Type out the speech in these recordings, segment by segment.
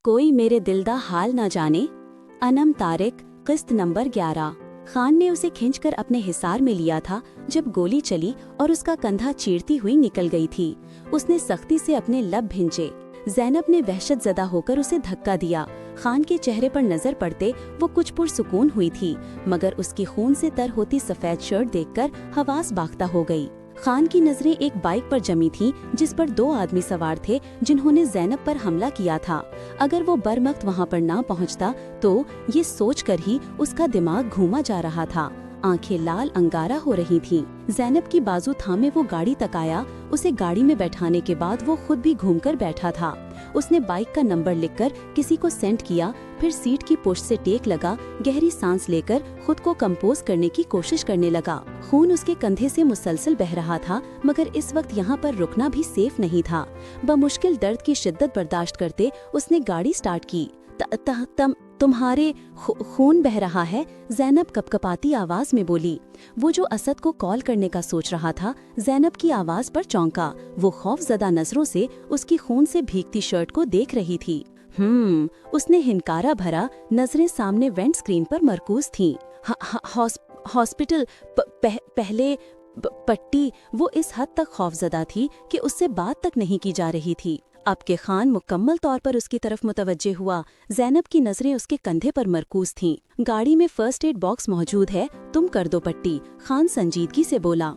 कोई मेरे दिल दा हाल ना जाने। अनम तारिक, किस्त नंबर 11। खान ने उसे खींचकर अपने हिसार में लिया था जब गोली चली और उसका कंधा चीरती हुई निकल गई थी। उसने सख्ती से अपने लब भींचे। ज़ैनब ने वहशत ज़दा होकर उसे धक्का दिया। खान के चेहरे पर नजर पड़ते वो कुछ पुरसुकून हुई थी, मगर उसकी खून से तर होती सफ़ेद शर्ट देखकर हवास बाख्ता हो गई। खान की नजरें एक बाइक पर जमी थीं जिस पर 2 आदमी सवार थे जिन्होंने ज़ैनब पर हमला किया था। अगर वो बरवक्त वहां पर ना पहुंचता तो ये सोचकर ही उसका दिमाग घूमा जा रहा था। आंखें लाल अंगारा हो रही थीं। ज़ैनब की बाजू थामे वो गाड़ी तक आया। उसे गाड़ी में बैठाने के बाद वो खुद भी घूमकर बैठा था। उसने बाइक का नंबर लिखकर किसी को सेंड किया, फिर सीट की पुष्ट से टेक लगा, गहरी सांस लेकर खुद को कंपोज करने की कोशिश करने लगा। खून उसके कंधे से मुसलसल बह रहा था, मगर इस वक्त यहाँ पर रुकना भी सेफ नहीं था। बमुश्किल दर्द की शिद्दत बर्दाश्त करते उसने गाड़ी स्टार्ट की। तुम्हारे खून बह रहा है, ज़ैनब कपकपाती आवाज में बोली। वो जो असद को कॉल करने का सोच रहा था, ज़ैनब की आवाज पर चौंका। वो खौफजदा नजरों से उसकी खून से भीगती शर्ट को देख रही थी। उसने हिनकारा भरा। नजरें सामने वेंट स्क्रीन पर मरकूज थीं। हॉस्पिटल पहले पट्टी। वो इस हद तक खौफजदा थी कि उससे बात तक नहीं की जा रही थी। अब के खान मुकम्मल तौर पर उसकी तरफ मुतवज्जे हुआ। ज़ैनब की नजरें उसके कंधे पर मरकूज थीं। गाड़ी में फर्स्ट एड बॉक्स मौजूद है, तुम कर दो पट्टी। खान संजीदगी से बोला।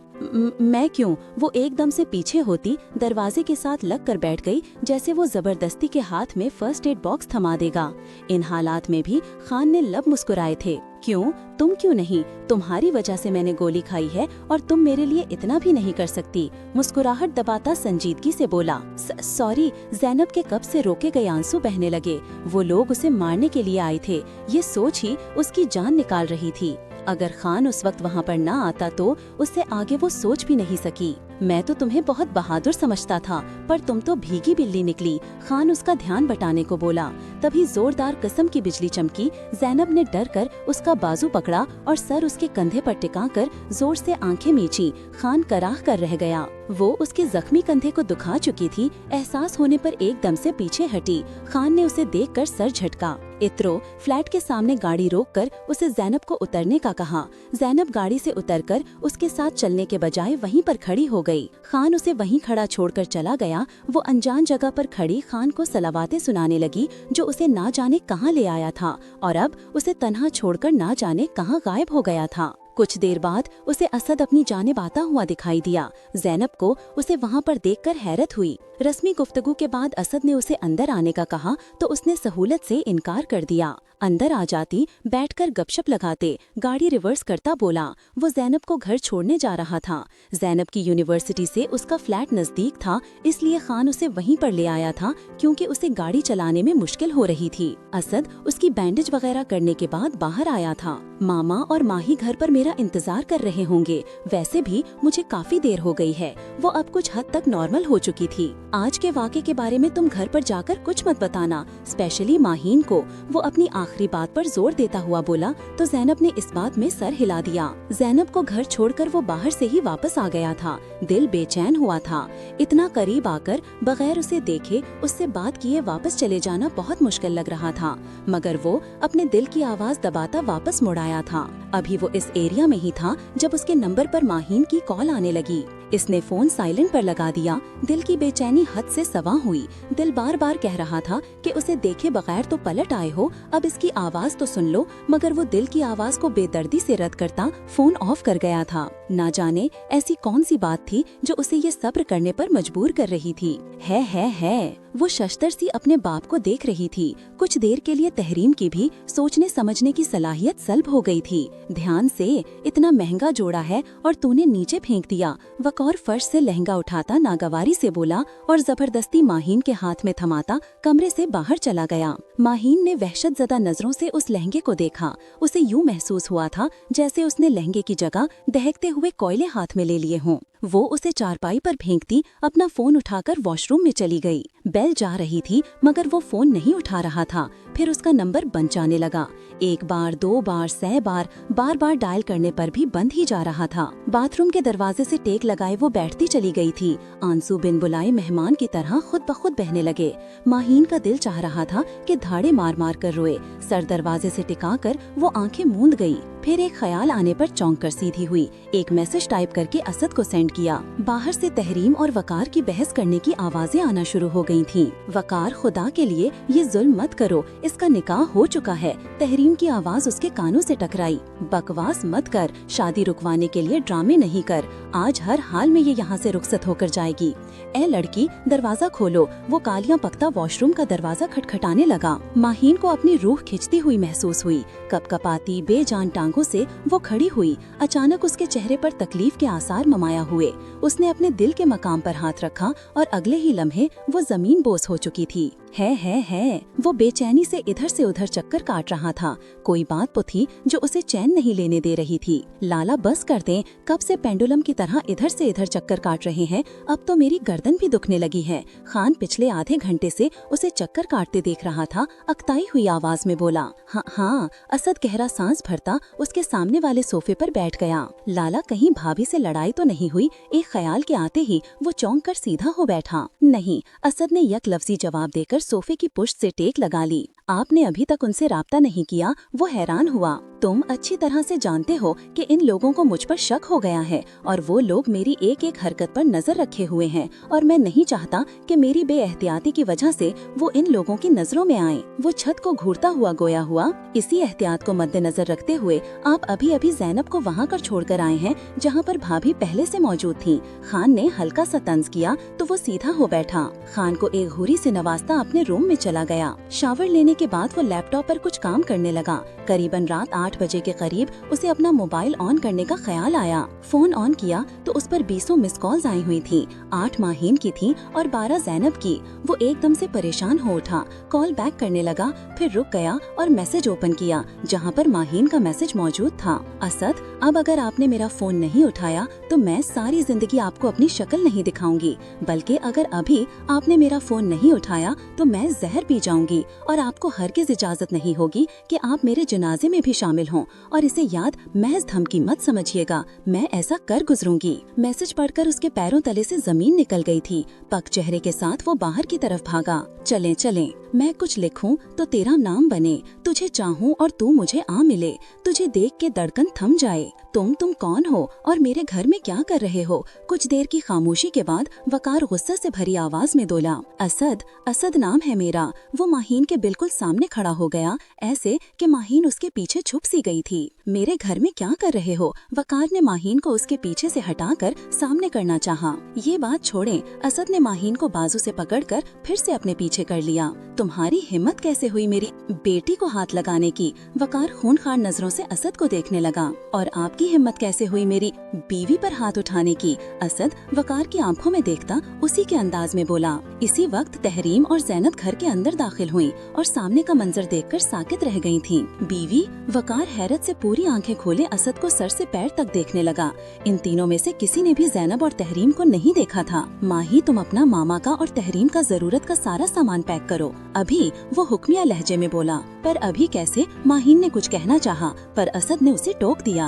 मैं क्यों? वो एकदम से पीछे होती दरवाजे के साथ लग कर बैठ गई, जैसे वो जबरदस्ती के हाथ में फर्स्ट एड बॉक्स थमा देगा। इन हालात में भी खान ने लब मुस्कुराए थे। क्यों? तुम क्यों नहीं? तुम्हारी वजह से मैंने गोली खाई है और तुम मेरे लिए इतना भी नहीं कर सकती। मुस्कुराहट दबाता संजीदगी से बोला। सॉरी। ज़ैनब के कब से रोके गए आंसू बहने लगे। वो लोग उसे मारने के लिए आए थे, ये सोच ही उसकी जान निकाल रही थी। अगर खान उस वक्त वहाँ पर ना आता तो उससे आगे वो सोच भी नहीं सकी। मैं तो तुम्हें बहुत बहादुर समझता था, पर तुम तो भीगी बिल्ली निकली। खान उसका ध्यान बटाने को बोला। तभी जोरदार किस्म की बिजली चमकी। ज़ैनब ने डर कर उसका बाजू पकड़ा और सर उसके कंधे पर टिकाकर जोर से आंखें मींची। खान कराह कर रह गया। वो उसके जख्मी कंधे को दुखा चुकी थी। एहसास होने पर एकदम से पीछे हटी। खान ने उसे देखकर सर झटका। इत्रो फ्लैट के सामने गाड़ी रोककर उसे ज़ैनब को उतरने का कहा। ज़ैनब गाड़ी से उतरकर उसके साथ चलने के बजाय वहीं पर खड़ी हो गई। खान उसे वहीं खड़ा छोड़कर चला गया। वो अनजान जगह पर खड़ी खान को सलावातें सुनाने लगी, जो उसे ना जाने कहाँ ले आया था और अब उसे तन्हा छोड़कर ना जाने कहाँ गायब हो गया था। कुछ देर बाद उसे असद अपनी जानिब आता हुआ दिखाई दिया। ज़ैनब को उसे वहाँ पर देखकर हैरत हुई। रस्मी गुफ्तगू के बाद असद ने उसे अंदर आने का कहा तो उसने सहूलत से इनकार कर दिया। अंदर आ जाती, बैठकर गपशप लगाते। गाड़ी रिवर्स करता बोला। वो ज़ैनब को घर छोड़ने जा रहा था। ज़ैनब की यूनिवर्सिटी से उसका फ्लैट नजदीक था, इसलिए खान उसे वहीं पर ले आया था, क्योंकि उसे गाड़ी चलाने में मुश्किल हो रही थी। असद उसकी बैंडेज वगैरह करने के बाद बाहर आया था। मामा और माही घर पर मेरा इंतजार कर रहे होंगे। वैसे भी मुझे काफी देर हो गई है। वो अब कुछ हद तक नॉर्मल हो चुकी थी। आज के वाक़े के बारे में तुम घर पर जाकर कुछ मत बताना, स्पेशली माहीन को। वो अपनी आखिरी बात पर जोर देता हुआ बोला तो ज़ैनब ने इस बात में सर हिला दिया। ज़ैनब को घर छोड़कर वो बाहर से ही वापस आ गया था। दिल बेचैन हुआ था। इतना करीब आकर बगैर उसे देखे, उससे बात किए वापस चले जाना बहुत मुश्किल लग रहा था, मगर वो अपने दिल की आवाज दबाता वापस मुड़ आया था। अभी वो इस एरिया में ही था जब उसके नंबर पर माहीन की कॉल आने लगी। इसने फोन साइलेंट पर लगा दिया। दिल की बेचैनी हद से सवा हुई। दिल बार बार कह रहा था कि उसे देखे बगैर तो पलट आए हो, अब इसकी आवाज तो सुन लो, मगर वो दिल की आवाज को बेदर्दी से रद्द करता फोन ऑफ कर गया था। ना जाने ऐसी कौन सी बात थी जो उसे ये सब्र करने पर मजबूर कर रही थी। है वो शश्तर सी अपने बाप को देख रही थी। कुछ देर के लिए तहरीम की भी सोचने समझने की सलाहियत सल्ब हो गई थी। ध्यान से, इतना महंगा जोड़ा है और तूने नीचे फेंक दिया। वक़ौर फर्श से लहंगा उठाता नागवारी से बोला और जबरदस्ती माहीन के हाथ में थमाता कमरे से बाहर चला गया। माहीन ने वहशत ज़दा नजरों से उस लहंगे को देखा। उसे यूं महसूस हुआ था जैसे उसने लहंगे की जगह दहकते हुए कोयले हाथ में ले लिए हों। वो उसे चारपाई पर फेंकती अपना फोन उठाकर वॉशरूम में चली गई। बेल जा रही थी, मगर वो फोन नहीं उठा रहा था। फिर उसका नंबर बंद जाने लगा। एक बार, 2 बार, 100 बार, बार बार डायल करने पर भी बंद ही जा रहा था। बाथरूम के दरवाजे से टेक लगाए वो बैठती चली गई थी। आंसू बिन बुलाए मेहमान की तरह खुद ब खुद बहने लगे। माहीन का दिल चाह रहा था कि धाड़े मार मार कर रोए। सर दरवाजे से टिकाकर वो आंखें मूंद गई। फिर एक ख्याल आने पर चौंक कर सीधी हुई। एक मैसेज टाइप करके असद को सेंड किया। बाहर से तहरीम और वकार की बहस करने की आवाजें आना शुरू हो गई थीं। वकार, खुदा के लिए ये जुल्म मत करो, इसका निकाह हो चुका है। तहरीम की आवाज उसके कानों से टकराई। बकवास मत कर, शादी रुकवाने के लिए ड्रामे नहीं कर। आज हर हाल में ये यहाँ से रुखसत होकर जाएगी। ए लड़की, दरवाजा खोलो। वो कालियां पकता वॉशरूम का दरवाजा खटखटाने लगा। माहीन को अपनी रूह खिंचती हुई महसूस हुई। कपकपाती बेजान टांगों से वो खड़ी हुई। अचानक उसके चेहरे पर तकलीफ के आसार ममाया हुए। उसने अपने दिल के मकाम पर हाथ रखा और अगले ही लम्हे वो जमीन बोस हो चुकी थी। है। वो बेचैनी से इधर से उधर चक्कर काट रहा था। कोई बात तो थी जो उसे चैन नहीं लेने दे रही थी। लाला बस कर दें, कब से पेंडुलम की तरह इधर से इधर चक्कर काट रहे हैं, अब तो मेरी गर्दन भी दुखने लगी है। खान पिछले आधे घंटे से उसे चक्कर काटते देख रहा था। अकताई हुई आवाज में बोला। हाँ। असद गहरा सांस भरता उसके सामने वाले सोफे पर बैठ गया। लाला, कहीं भाभी से लड़ाई तो नहीं हुई? एक ख्याल के आते ही वो चौंक कर सीधा हो बैठा। नहीं, असद ने यक लफ्जी जवाब देकर सोफे की पुष्ट से टेक लगा ली। आपने अभी तक उनसे राब्ता नहीं किया? वो हैरान हुआ। तुम अच्छी तरह से जानते हो कि इन लोगों को मुझ पर शक हो गया है और वो लोग मेरी एक एक हरकत पर नजर रखे हुए हैं और मैं नहीं चाहता कि मेरी बेएहतियाती की वजह से वो इन लोगों की नजरों में आए। वो छत को घूरता हुआ गोया हुआ। इसी एहतियात को मद्देनजर रखते हुए आप अभी अभी ज़ैनब को वहाँ कर छोड़कर आए हैं जहाँ पर भाभी पहले से मौजूद थी। खान ने हल्का सा तंज किया तो वो सीधा हो बैठा। खान को एक घूरी से नवाजता अपने रूम में चला गया। शावर लेने के बाद वो लैपटॉप पर कुछ काम करने लगा। करीबन रात 8 बजे के करीब उसे अपना मोबाइल ऑन करने का ख्याल आया। फोन ऑन किया तो उस पर 20 मिस कॉल्स आई हुई थी। 8 माहीन की थी और 12 ज़ैनब की। वो एकदम से परेशान हो उठा। कॉल बैक करने लगा, फिर रुक गया और मैसेज ओपन किया जहाँ पर माहीन का मैसेज मौजूद था। असद, अब अगर आपने मेरा फोन नहीं उठाया तो मैं सारी जिंदगी आपको अपनी शक्ल नहीं दिखाऊंगी, बल्कि अगर अभी आपने मेरा फोन नहीं उठाया तो मैं जहर पी जाऊंगी और आपको हरगिज इजाजत नहीं होगी कि आप मेरे जनाजे में भी शामिल हों। और इसे याद महज धमकी मत समझिएगा, मैं ऐसा कर गुजरूंगी। मैसेज पढ़कर उसके पैरों तले से जमीन निकल गई थी। पक चेहरे के साथ वो बाहर की तरफ भागा। चलें, मैं कुछ लिखूं तो तेरा नाम बने, तुझे चाहूं और तू मुझे आ मिले, तुझे देख के धड़कन थम जाए। तुम कौन हो और मेरे घर में क्या कर रहे हो? कुछ देर की खामोशी के बाद वकार गुस्सा से भरी आवाज में बोला। असद नाम है मेरा। वो माहीन के बिल्कुल सामने खड़ा हो गया, ऐसे कि माहीन उसके पीछे छुप सी गई थी। मेरे घर में क्या कर रहे हो? वकार ने माहीन को उसके पीछे से हटाकर सामने करना चाहा। ये बात छोड़ें, असद ने माहीन को बाजू से पकड़कर फिर से अपने पीछे कर लिया। तुम्हारी हिम्मत कैसे हुई मेरी बेटी को हाथ लगाने की? वकार खूनखार नजरों से असद को देखने लगा। और आपकी हिम्मत कैसे हुई मेरी बीवी पर हाथ उठाने की? असद वकार की आंखों में देखता उसी के अंदाज में बोला। इसी वक्त तहरीम और ज़ैनब घर के अंदर दाखिल हुई और सामने का मंजर देखकर साकित रह गई थीं। बीवी? वकार हैरत से पूरी आंखें खोले असद को सर से पैर तक देखने लगा। इन तीनों में से किसी ने भी ज़ैनब और तहरीम को नहीं देखा था। माही, तुम अपना मामा का और तहरीम का जरूरत का सारा सामान पैक करो अभी, वो हुक्मिया लहजे में बोला। पर अभी कैसे? माहीन ने कुछ कहना चाहा पर असद ने उसे टोक दिया।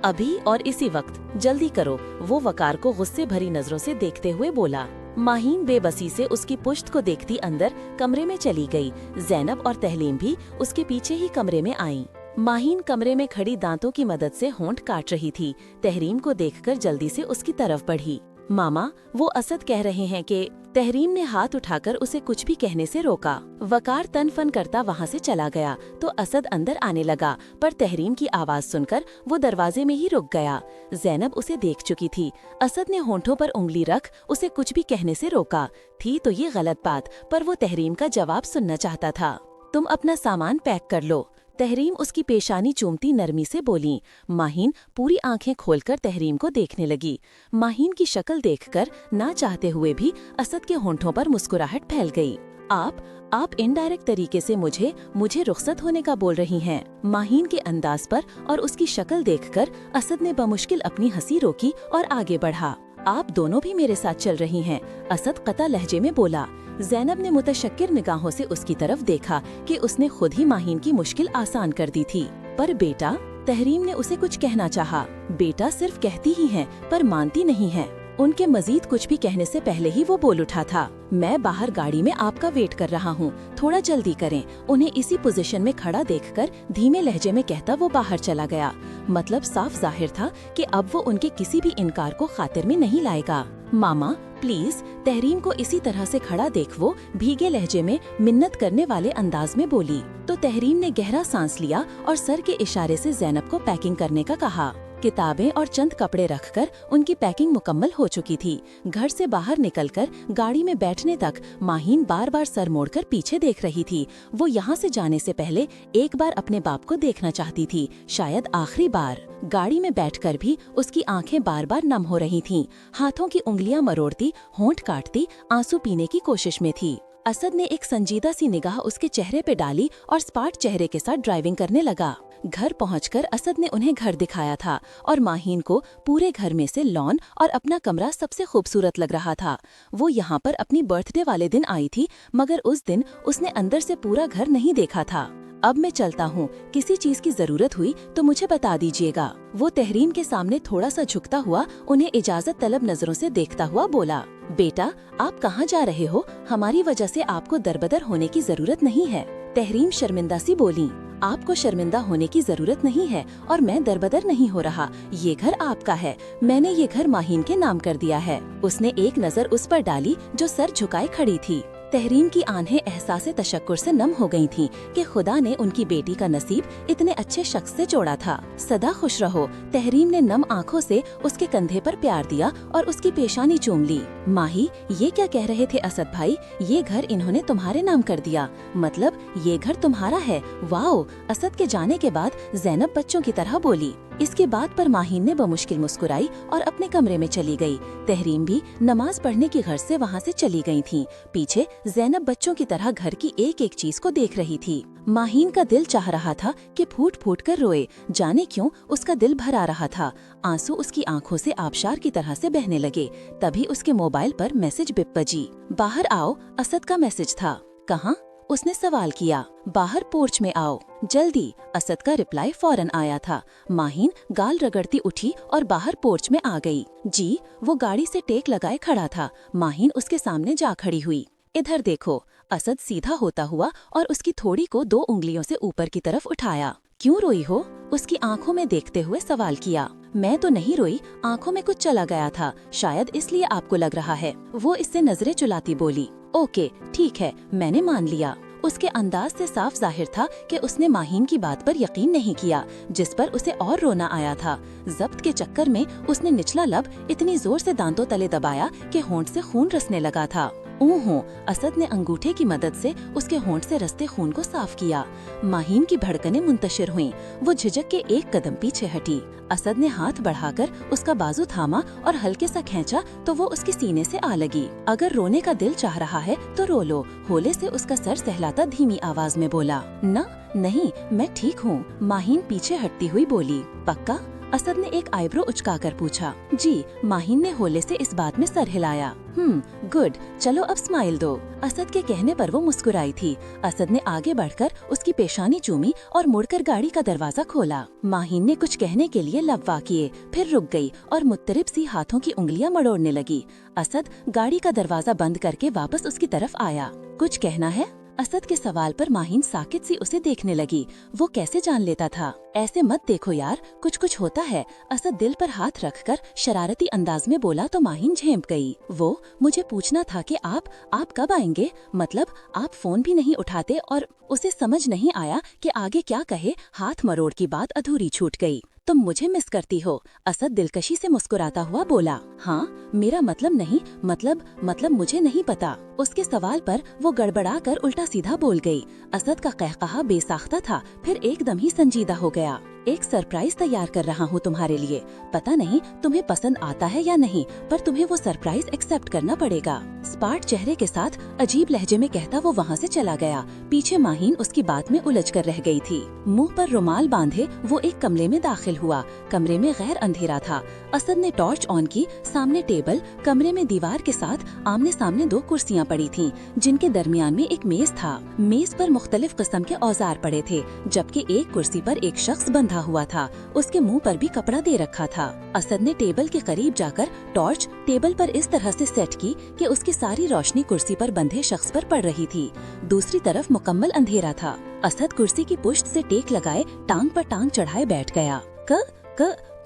अभी और इसी वक्त, जल्दी करो, वो वकार को गुस्से भरी नजरों से देखते हुए बोला। माहीन बेबसी से उसकी पुश्त को देखती अंदर कमरे में चली गई। ज़ैनब और तहलीम भी उसके पीछे ही कमरे में आईं। माहीन कमरे में खड़ी दांतों की मदद से होंठ काट रही थी। तहरीम को देखकर जल्दी से उसकी तरफ बढ़ी। मामा, वो असद कह रहे हैं कि तहरीम ने हाथ उठाकर उसे कुछ भी कहने से रोका। वकार तन फन करता वहाँ से चला गया तो असद अंदर आने लगा, पर तहरीम की आवाज सुनकर वो दरवाजे में ही रुक गया। ज़ैनब उसे देख चुकी थी। असद ने होंठों पर उंगली रख उसे कुछ भी कहने से रोका। थी तो ये गलत बात, पर वो तहरीम का जवाब सुनना चाहता था। तुम अपना सामान पैक कर लो। तहरीम उसकी पेशानी चूमती नरमी से बोली। माहीन पूरी आंखें खोलकर तहरीम को देखने लगी। माहीन की शक्ल देखकर ना चाहते हुए भी असद के होंठों पर मुस्कुराहट फैल गई। आप इनडायरेक्ट तरीके से मुझे रुखसत होने का बोल रही हैं। माहीन के अंदाज पर और उसकी शक्ल देखकर असद ने बमुश्किल अपनी हंसी रोकी और आगे बढ़ा। आप दोनों भी मेरे साथ चल रही हैं, असद कता लहजे में बोला। ज़ैनब ने मुतशक्किर निगाहों से उसकी तरफ देखा कि उसने खुद ही माहीन की मुश्किल आसान कर दी थी। पर बेटा, तहरीम ने उसे कुछ कहना चाहा। बेटा सिर्फ कहती ही हैं, पर मानती नहीं है। उनके मजीद कुछ भी कहने से पहले ही वो बोल उठा था, मैं बाहर गाड़ी में आपका वेट कर रहा हूँ, थोड़ा जल्दी करें। उन्हें इसी पोजीशन में खड़ा देखकर धीमे लहजे में कहता वो बाहर चला गया। मतलब साफ जाहिर था कि अब वो उनके किसी भी इनकार को खातिर में नहीं लाएगा। मामा प्लीज, तहरीम को इसी तरह से खड़ा देख वो भीगे लहजे में मिन्नत करने वाले अंदाज में बोली। तो तहरीम ने गहरा सांस लिया और सर के इशारे से ज़ैनब को पैकिंग करने का कहा। किताबें और चंद कपड़े रखकर उनकी पैकिंग मुकम्मल हो चुकी थी। घर से बाहर निकलकर गाड़ी में बैठने तक माहीन बार बार सर मोड़कर पीछे देख रही थी। वो यहाँ से जाने से पहले एक बार अपने बाप को देखना चाहती थी, शायद आखिरी बार। गाड़ी में बैठकर भी उसकी आंखें बार बार नम हो रही थीं। हाथों की उंगलियां मरोड़ती, होंठ काटती, आंसू पीने की कोशिश में थी। असद ने एक संजीदा सी निगाह उसके चेहरे पे डाली और स्पार्ट चेहरे के साथ ड्राइविंग करने लगा। घर पहुंचकर असद ने उन्हें घर दिखाया था और माहीन को पूरे घर में से लॉन और अपना कमरा सबसे खूबसूरत लग रहा था। वो यहाँ पर अपनी बर्थडे वाले दिन आई थी, मगर उस दिन उसने अंदर से पूरा घर नहीं देखा था। अब मैं चलता हूँ, किसी चीज की जरूरत हुई तो मुझे बता दीजिएगा। वो तहरीम के सामने थोड़ा सा झुकता हुआ उन्हें इजाजत तलब नजरों से देखता हुआ बोला, बेटा आप कहाँ जा रहे हो? हमारी वजह से आपको दरबदर होने की जरूरत नहीं है। तहरीम शर्मिंदा सी बोली, आपको शर्मिंदा होने की जरूरत नहीं है और मैं दरबदर नहीं हो रहा। ये घर आपका है, मैंने ये घर माहीन के नाम कर दिया है। उसने एक नजर उस पर डाली जो सर झुकाए खड़ी थी। तहरीम की आंखें एहसास तशक्कुर से नम हो गई थीं कि खुदा ने उनकी बेटी का नसीब इतने अच्छे शख्स से जोड़ा था। सदा खुश रहो। तहरीम ने नम आंखों से उसके कंधे पर प्यार दिया और उसकी पेशानी चूम ली। माही, ये क्या कह रहे थे असद भाई? ये घर इन्होंने तुम्हारे नाम कर दिया, मतलब ये घर तुम्हारा है? वाओ! असद के जाने के बाद ज़ैनब बच्चों की तरह बोली। इसके बाद पर माहीन ने बमुश्किल मुस्कुराई और अपने कमरे में चली गई। तहरीम भी नमाज पढ़ने की घर से वहाँ से चली गई थी। पीछे ज़ैनब बच्चों की तरह घर की एक एक चीज को देख रही थी। माहीन का दिल चाह रहा था कि फूट फूट कर रोए, जाने क्यों उसका दिल भर आ रहा था। आंसू उसकी आंखों से आबशार की तरह से बहने लगे। तभी उसके मोबाइल पर मैसेज बिप बजी। बाहर आओ, असद का मैसेज था। कहाँ? उसने सवाल किया। बाहर पोर्च में आओ, जल्दी। असद का रिप्लाई फौरन आया था। माहीन गाल रगड़ती उठी और बाहर पोर्च में आ गई। जी। वो गाड़ी से टेक लगाए खड़ा था। माहीन उसके सामने जा खड़ी हुई। इधर देखो। असद सीधा होता हुआ और उसकी थोड़ी को 2 उंगलियों से ऊपर की तरफ उठाया। क्यों रोई हो? उसकी आंखों में देखते हुए सवाल किया। मैं तो नहीं रोई, आंखों में कुछ चला गया था, शायद इसलिए आपको लग रहा है। वो इससे नजरें चुलाती बोली। ओके ठीक है, मैंने मान लिया। उसके अंदाज से साफ जाहिर था कि उसने माहीन की बात पर यकीन नहीं किया, जिस पर उसे और रोना आया था। जब्त के चक्कर में उसने निचला लब इतनी जोर से दांतों तले दबाया कि होंठ से खून रसने लगा था। ऊहो! असद ने अंगूठे की मदद से उसके होंठ से रसते खून को साफ किया। माहीन की धड़कनें मुंतशिर हुईं। वो झिझक के एक कदम पीछे हटी। असद ने हाथ बढ़ाकर उसका बाजू थामा और हल्के सा खींचा तो वो उसके सीने से आ लगी। अगर रोने का दिल चाह रहा है तो रो लो, होले से उसका सर सहलाता धीमी आवाज में बोला। नहीं, मैं ठीक हूँ। माहीन पीछे हटती हुई बोली। पक्का? असद ने एक आईब्रो उचकाकर पूछा। जी। माहीन ने होले से इस बात में सर हिलाया। गुड, चलो अब स्माइल दो। असद के कहने पर वो मुस्कुराई थी। असद ने आगे बढ़कर उसकी पेशानी चूमी और मुड़कर गाड़ी का दरवाजा खोला। माहीन ने कुछ कहने के लिए लब्बा किए, फिर रुक गई और मुत्तरिब सी हाथों की उंगलियां मड़ोड़ने लगी। असद गाड़ी का दरवाजा बंद करके वापस उसकी तरफ आया। कुछ कहना है? असद के सवाल पर माहीन साकित सी उसे देखने लगी। वो कैसे जान लेता था? ऐसे मत देखो यार, कुछ होता है। असद दिल पर हाथ रखकर शरारती अंदाज में बोला तो माहीन झेंप गई। वो मुझे पूछना था कि आप कब आएंगे? मतलब आप फोन भी नहीं उठाते और उसे समझ नहीं आया कि आगे क्या कहे। हाथ मरोड़ की बात अधूरी छूट गई। तुम मुझे मिस करती हो? असद दिलकशी से मुस्कुराता हुआ बोला। हाँ, मेरा मतलब नहीं, मतलब मुझे नहीं पता। उसके सवाल पर वो गड़बड़ा कर उल्टा सीधा बोल गई। असद का कहकहा बेसाख्ता था, फिर एकदम ही संजीदा हो गया। एक सरप्राइज तैयार कर रहा हूँ तुम्हारे लिए। पता नहीं तुम्हें पसंद आता है या नहीं, पर तुम्हें वो सरप्राइज एक्सेप्ट करना पड़ेगा। स्पार्ट चेहरे के साथ अजीब लहजे में कहता वो वहाँ से चला गया। पीछे माहीन उसकी बात में उलझ कर रह गई थी। मुंह पर रुमाल बांधे वो एक कमरे में दाखिल हुआ। कमरे में गैर अंधेरा था। असद ने टॉर्च ऑन की। सामने टेबल, कमरे में दीवार के साथ आमने सामने 2 कुर्सियां पड़ी थीं, जिनके दरमियान में एक मेज था। मेज पर मुख्तलिफ किस्म के औजार पड़े थे, जबकि एक कुर्सी पर एक शख्स बंधा हुआ था। उसके मुंह पर भी कपड़ा दे रखा था। असद ने टेबल के करीब जाकर टॉर्च टेबल पर इस तरह से सेट की कि उसकी सारी रोशनी कुर्सी पर बंधे शख्स पर पड़ रही थी। दूसरी तरफ मुकम्मल अंधेरा था। असद कुर्सी की पुश्त से टेक लगाए टांग पर टांग चढ़ाए बैठ गया।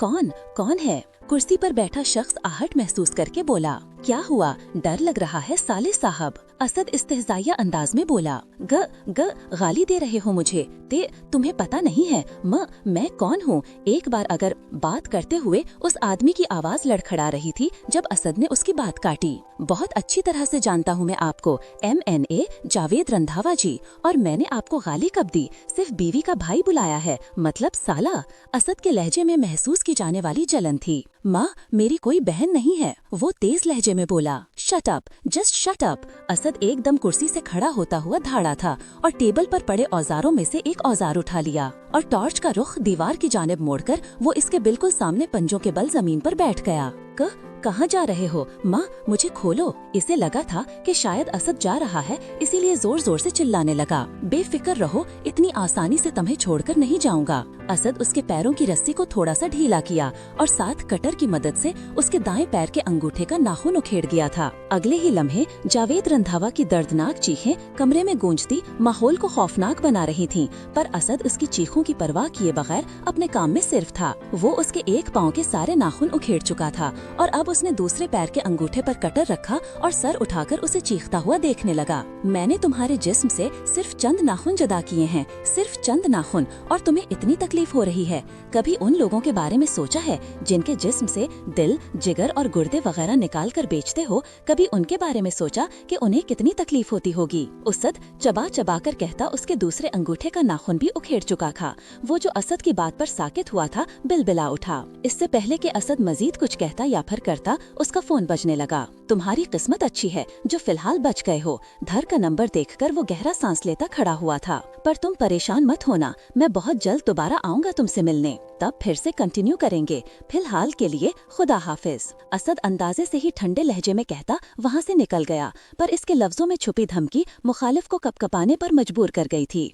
कौन है? कुर्सी पर बैठा शख्स आहट महसूस करके बोला। क्या हुआ? डर लग रहा है साले साहब। असद इस्तेहज़ाइया अंदाज में बोला। गाली दे रहे हो मुझे? तुम्हें पता नहीं है मैं कौन हूँ? एक बार अगर बात करते हुए उस आदमी की आवाज लड़खड़ा रही थी जब असद ने उसकी बात काटी। बहुत अच्छी तरह से जानता हूँ मैं आपको, MNA जावेद रंधावा जी, और मैंने आपको गाली कब दी? सिर्फ बीवी का भाई बुलाया है, मतलब साला। असद के लहजे में महसूस की जाने वाली जलन थी। माँ, मेरी कोई बहन नहीं है, वो तेज लहजे में बोला। Shut up, just shut up. Asad एकदम कुर्सी से खड़ा होता हुआ धाड़ा था और टेबल पर पड़े औजारों में से एक औजार उठा लिया और टॉर्च का रुख दीवार की जानिब मोड़कर वो इसके बिल्कुल सामने पंजों के बल जमीन पर बैठ गया। कहाँ जा रहे हो? माँ, मुझे खोलो। इसे लगा था कि शायद असद जा रहा है, इसीलिए जोर जोर से चिल्लाने लगा। बेफिक्र रहो, इतनी आसानी से तुम्हें छोड़कर नहीं जाऊंगा। असद उसके पैरों की रस्सी को थोड़ा सा ढीला किया और साथ कटर की मदद से उसके दाएं पैर के अंगूठे का नाखून उखेड़ दिया था। अगले ही लम्हे जावेद रंधावा की दर्दनाक चीखें कमरे में गूंजती माहौल को खौफनाक बना रही थीं, पर असद उसकी चीखों की परवाह किए बगैर अपने काम में सिर्फ था। वो उसके एक पाँव के सारे नाखून उखेड़ चुका था और अब उसने दूसरे पैर के अंगूठे पर कटर रखा और सर उठाकर उसे चीखता हुआ देखने लगा। मैंने तुम्हारे जिस्म से सिर्फ चंद नाखून जुदा किए हैं, सिर्फ चंद नाखून, और तुम्हें इतनी तकलीफ हो रही है। कभी उन लोगों के बारे में सोचा है जिनके जिस्म से दिल, जिगर और गुर्दे वगैरह निकाल कर बेचते हो? कभी उनके बारे में सोचा कि उन्हें कितनी तकलीफ होती होगी? असद चबा चबा कर कहता उसके दूसरे अंगूठे का नाखून भी उखेड़ चुका था। वो जो असद की बात पर साकित हुआ था बिलबिला उठा। इससे पहले कि असद मजीद कुछ कहता या फिर करता, उसका फोन बजने लगा। तुम्हारी किस्मत अच्छी है जो फिलहाल बच गए हो। धर का नंबर देखकर वो गहरा सांस लेता खड़ा हुआ था। पर तुम परेशान मत होना, मैं बहुत जल्द दोबारा आऊंगा तुमसे मिलने, तब फिर से कंटिन्यू करेंगे। फिलहाल के लिए खुदा हाफिज। असद अंदाजे से ही ठंडे लहजे में कहता वहाँ से निकल गया, पर इसके लफ्जों में छुपी धमकी मुखालिफ को कपकपाने पर मजबूर कर गई थी।